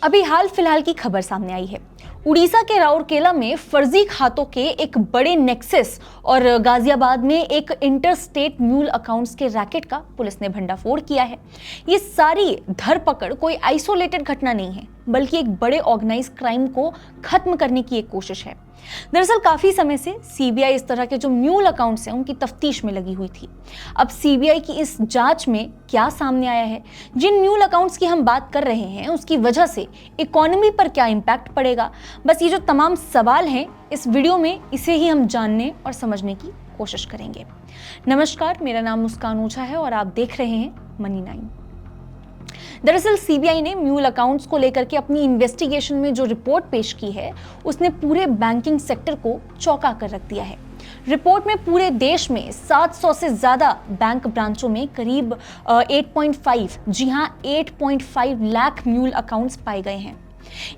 अभी हाल फिलहाल की खबर सामने आई है। उड़ीसा के राउरकेला में फर्जी खातों के एक बड़े नेक्सस और गाजियाबाद में एक इंटरस्टेट म्यूल अकाउंट्स के रैकेट का पुलिस ने भंडाफोड़ किया है। ये सारी धरपकड़ कोई आइसोलेटेड घटना नहीं है, बल्कि एक बड़े ऑर्गेनाइज क्राइम को खत्म करने की एक कोशिश है। दरअसल काफी समय से सीबीआई इस तरह के जो म्यूल अकाउंट्स हैं उनकी तफ्तीश में लगी हुई थी। अब सीबीआई की इस जांच में क्या सामने आया है, जिन म्यूल अकाउंट्स की हम बात कर रहे हैं उसकी वजह से इकोनॉमी पर क्या इंपैक्ट पड़ेगा, बस ये जो तमाम सवाल हैं इस वीडियो में इसे ही हम जानने और समझने की कोशिश करेंगे। नमस्कार, मेरा नाम मुस्कान ओझा है और आप देख रहे हैं मनी 9। दरअसल सीबीआई ने म्यूल अकाउंट्स को लेकर के अपनी इन्वेस्टिगेशन में जो रिपोर्ट पेश की है उसने पूरे बैंकिंग सेक्टर को चौंका कर रख दिया है। रिपोर्ट में पूरे देश में 700 से ज्यादा बैंक ब्रांचों में करीब 8.5 जी हां 8.5 लाख म्यूल अकाउंट्स पाए गए हैं।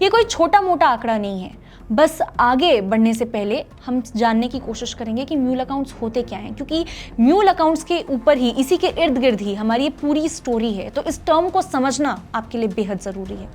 ये कोई छोटा मोटा आंकड़ा नहीं है। बस आगे बढ़ने से पहले हम जानने की कोशिश करेंगे कि म्यूल अकाउंट्स होते क्या हैं, क्योंकि म्यूल अकाउंट्स के ऊपर ही, इसी के इर्द गिर्द ही हमारी ये पूरी स्टोरी है। तो इस टर्म को समझना आपके लिए बेहद ज़रूरी है।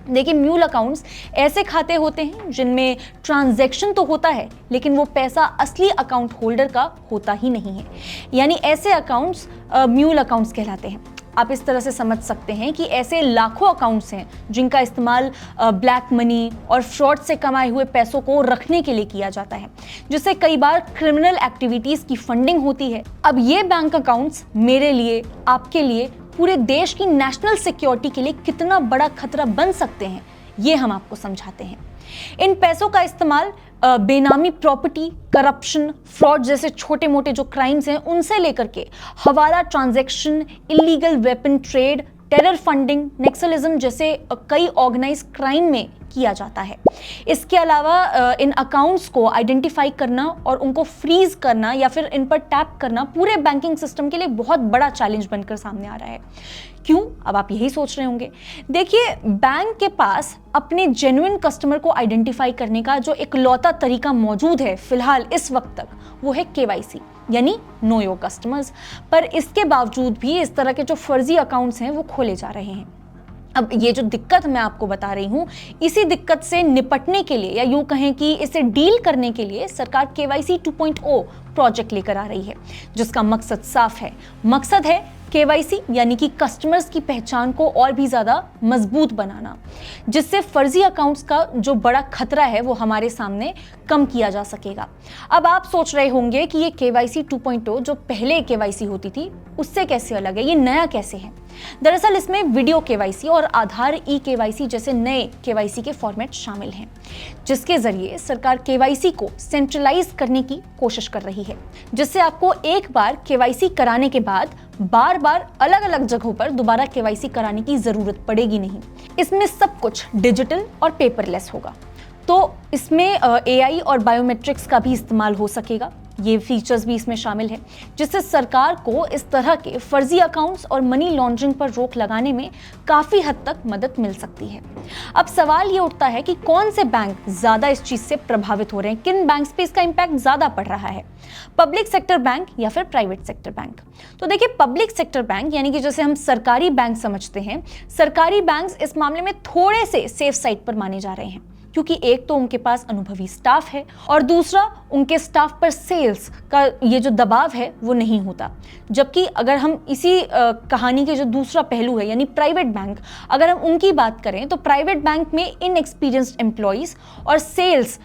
देखिए, म्यूल अकाउंट्स ऐसे खाते होते हैं जिनमें ट्रांजैक्शन तो होता है लेकिन वो पैसा असली अकाउंट होल्डर का होता ही नहीं है, यानी ऐसे अकाउंट्स म्यूल अकाउंट्स कहलाते हैं। आप इस तरह से समझ सकते हैं कि ऐसे लाखों अकाउंट्स हैं जिनका इस्तेमाल ब्लैक मनी और फ्रॉड से कमाए हुए पैसों को रखने के लिए किया जाता है, जिससे कई बार क्रिमिनल एक्टिविटीज की फंडिंग होती है। अब ये बैंक अकाउंट्स मेरे लिए, आपके लिए, पूरे देश की नेशनल सिक्योरिटी के लिए कितना बड़ा खतरा बन सकते हैं, ये हम आपको समझाते हैं। इन पैसों का इस्तेमाल बेनामी प्रॉपर्टी, करप्शन, फ्रॉड जैसे छोटे मोटे जो क्राइम्स हैं उनसे लेकर के हवाला transaction, illegal weapon trade, terror funding, Naxalism जैसे कई ऑर्गेनाइज क्राइम में किया जाता है। इसके अलावा इन अकाउंट्स को आइडेंटिफाई करना और उनको फ्रीज करना या फिर इन पर टैप करना पूरे बैंकिंग सिस्टम के लिए बहुत बड़ा चैलेंज बनकर सामने आ रहा है। क्यों? अब आप यही सोच रहे होंगे। देखिए, बैंक के पास अपने जेन्युइन कस्टमर को आइडेंटिफाई करने का जो इकलौता तरीका मौजूद है फिलहाल इस वक्त तक, वो है केवाईसी, यानी नो योर कस्टमर्स। पर इसके बावजूद भी इस तरह के जो फर्जी अकाउंट्स हैं वो खोले जा रहे हैं। अब ये जो दिक्कत मैं आपको बता रही हूँ, इसी दिक्कत से निपटने के लिए, या यूं कहें कि इसे डील करने के लिए सरकार केवाईसी 2.0 प्रोजेक्ट लेकर आ रही है, जिसका मकसद साफ है। मकसद है केवाईसी यानी कि कस्टमर्स की पहचान को और भी ज्यादा मजबूत बनाना, जिससे फर्जी अकाउंट्स का जो बड़ा खतरा है वो हमारे सामने कम किया जा सकेगा। अब आप सोच रहे होंगे कि ये केवाईसी 2.0 जो पहले केवाईसी होती थी उससे कैसे अलग है, ये नया कैसे है। दरअसल इसमें वीडियो केवाईसी और आधार ई केवाईसी जैसे नए केवाईसी के फॉर्मेट शामिल हैं, जिसके जरिए सरकार केवाईसी को सेंट्रलाइज करने की कोशिश कर रही है, जिससे आपको एक बार केवाईसी कराने के बाद बार बार अलग अलग जगहों पर दोबारा केवाईसी कराने की जरूरत पड़ेगी नहीं। इसमें सब कुछ डिजिटल और पेपरलेस होगा। तो इसमें एआई और बायोमेट्रिक्स का भी इस्तेमाल हो सकेगा। ये फीचर्स भी इसमें शामिल है, जिससे सरकार को इस तरह के फर्जी अकाउंट्स और मनी लॉन्ड्रिंग पर रोक लगाने में काफी हद तक मदद मिल सकती है। अब सवाल ये उठता है कि कौन से बैंक ज्यादा इस चीज से प्रभावित हो रहे हैं, किन बैंक्स पे इसका इंपैक्ट ज्यादा पड़ रहा है, पब्लिक सेक्टर बैंक या फिर प्राइवेट सेक्टर बैंक। तो देखिए, पब्लिक सेक्टर बैंक यानी कि जैसे हम सरकारी बैंक समझते हैं, सरकारी बैंक इस मामले में थोड़े से सेफ साइड पर माने जा रहे हैं, क्योंकि एक तो उनके पास अनुभवी स्टाफ है और दूसरा उनके स्टाफ पर सेल्स का ये जो दबाव है वो नहीं होता। जबकि अगर हम इसी कहानी के जो दूसरा पहलू है यानी प्राइवेट बैंक, अगर हम उनकी बात करें तो प्राइवेट बैंक में इनएक्सपीरियंस्ड एम्प्लॉइज और सेल्स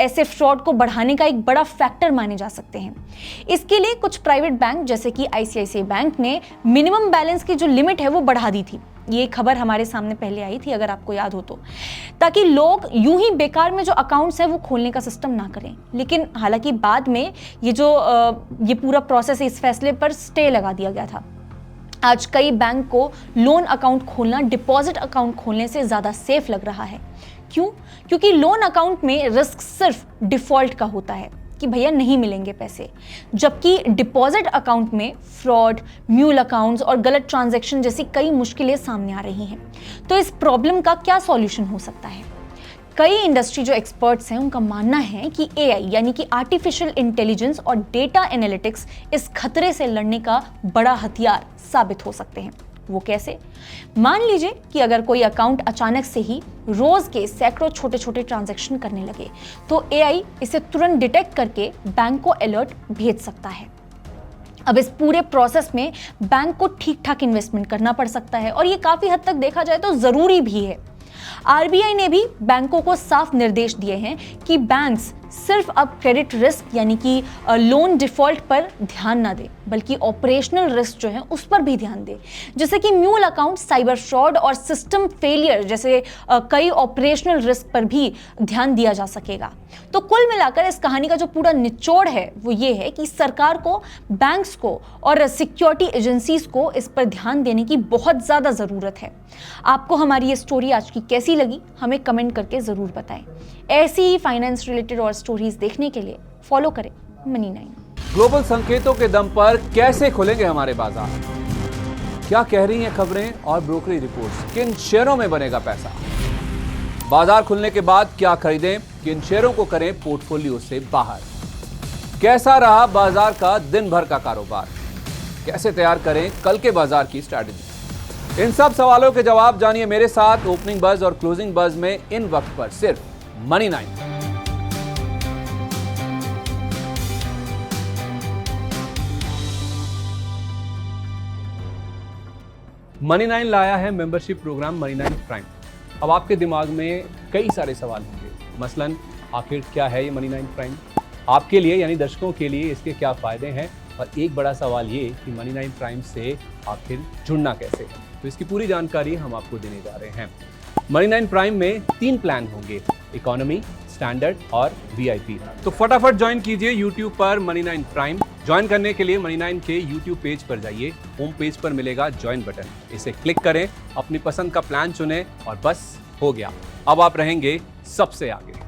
ऐसे फ्रॉड को बढ़ाने का एक बड़ा फैक्टर माने जा सकते हैं। इसके लिए कुछ प्राइवेट बैंक जैसे कि आईसीआईसीआई बैंक ने मिनिमम बैलेंस की जो लिमिट है वो बढ़ा दी थी। ये खबर हमारे सामने पहले आई थी, अगर आपको याद हो तो, ताकि लोग यूं ही बेकार में जो अकाउंट्स है वो खोलने का सिस्टम ना करें। लेकिन हालांकि बाद में ये पूरा प्रोसेस, इस फैसले पर स्टे लगा दिया गया था। आज कई बैंक को लोन अकाउंट खोलना डिपॉजिट अकाउंट खोलने से ज्यादा सेफ लग रहा है। क्यों? क्योंकि लोन अकाउंट में रिस्क सिर्फ डिफॉल्ट का होता है कि भैया नहीं मिलेंगे पैसे, जबकि डिपॉजिट अकाउंट में फ्रॉड, म्यूल अकाउंट्स और गलत ट्रांजैक्शन जैसी कई मुश्किलें सामने आ रही हैं। तो इस प्रॉब्लम का क्या सॉल्यूशन हो सकता है? कई इंडस्ट्री जो एक्सपर्ट्स हैं उनका मानना है कि एआई यानी कि आर्टिफिशियल इंटेलिजेंस और डेटा एनालिटिक्स इस खतरे से लड़ने का बड़ा हथियार साबित हो सकते हैं। वो कैसे? मान लीजिए कि अगर कोई अकाउंट अचानक से ही रोज के सैकड़ों छोटे छोटे ट्रांजैक्शन करने लगे, तो एआई इसे तुरंत डिटेक्ट करके बैंक को अलर्ट भेज सकता है। अब इस पूरे प्रोसेस में बैंक को ठीक ठाक इन्वेस्टमेंट करना पड़ सकता है, और ये काफी हद तक देखा जाए तो जरूरी भी है। आरबीआई ने भी बैंकों को साफ निर्देश दिए हैं कि बैंक्स सिर्फ अब क्रेडिट रिस्क यानी कि लोन डिफॉल्ट पर ध्यान ना दे, बल्कि ऑपरेशनल रिस्क जो है उस पर भी ध्यान दे, जैसे कि म्यूल अकाउंट, साइबर फ्रॉड और सिस्टम फेलियर जैसे कई ऑपरेशनल रिस्क पर भी ध्यान दिया जा सकेगा। तो कुल मिलाकर इस कहानी का जो पूरा निचोड़ है वो ये है कि सरकार को, बैंक्स को और सिक्योरिटी एजेंसीज को इस पर ध्यान देने की बहुत ज्यादा जरूरत है। आपको हमारी ये स्टोरी आज की कैसी लगी, हमें कमेंट करके जरूर बताएं। ऐसी ही फाइनेंस रिलेटेड और स्टोरीज देखने के लिए फॉलो करें मनी9। ग्लोबल संकेतों के दम पर कैसे खुलेंगे हमारे बाजार? क्या कह रही हैं खबरें और ब्रोकरी रिपोर्ट्स? किन शेयरों में बनेगा पैसा? बाजार खुलने के बाद क्या खरीदें? किन शेयरों को करें पोर्टफोलियो से बाहर? कैसा रहा बाजार का दिन भर का कारोबार? कैसे तैयार करें कल के बाजार की स्ट्रैटेजी? इन सब सवालों के जवाब जानिए मेरे साथ ओपनिंग बज और क्लोजिंग बज में, इन वक्त पर सिर्फ मनी9। मनी9 लाया है मेंबरशिप प्रोग्राम मनी9 प्राइम। अब आपके दिमाग में कई सारे सवाल होंगे, मसलन आखिर क्या है ये मनी9 प्राइम, आपके लिए यानी दर्शकों के लिए इसके क्या फायदे हैं, और एक बड़ा सवाल ये कि मनी9 प्राइम से आखिर जुड़ना कैसे है। तो इसकी पूरी जानकारी हम आपको देने जा रहे हैं। मनी9 प्राइम में 3 प्लान होंगे, इकोनॉमी, स्टैंडर्ड और वीआईपी। तो फटाफट ज्वाइन कीजिए YouTube पर मनी9 प्राइम। ज्वाइन करने के लिए मनी9 के YouTube पेज पर जाइए, होम पेज पर मिलेगा ज्वाइन बटन, इसे क्लिक करें, अपनी पसंद का प्लान चुनें और बस हो गया, अब आप रहेंगे सबसे आगे।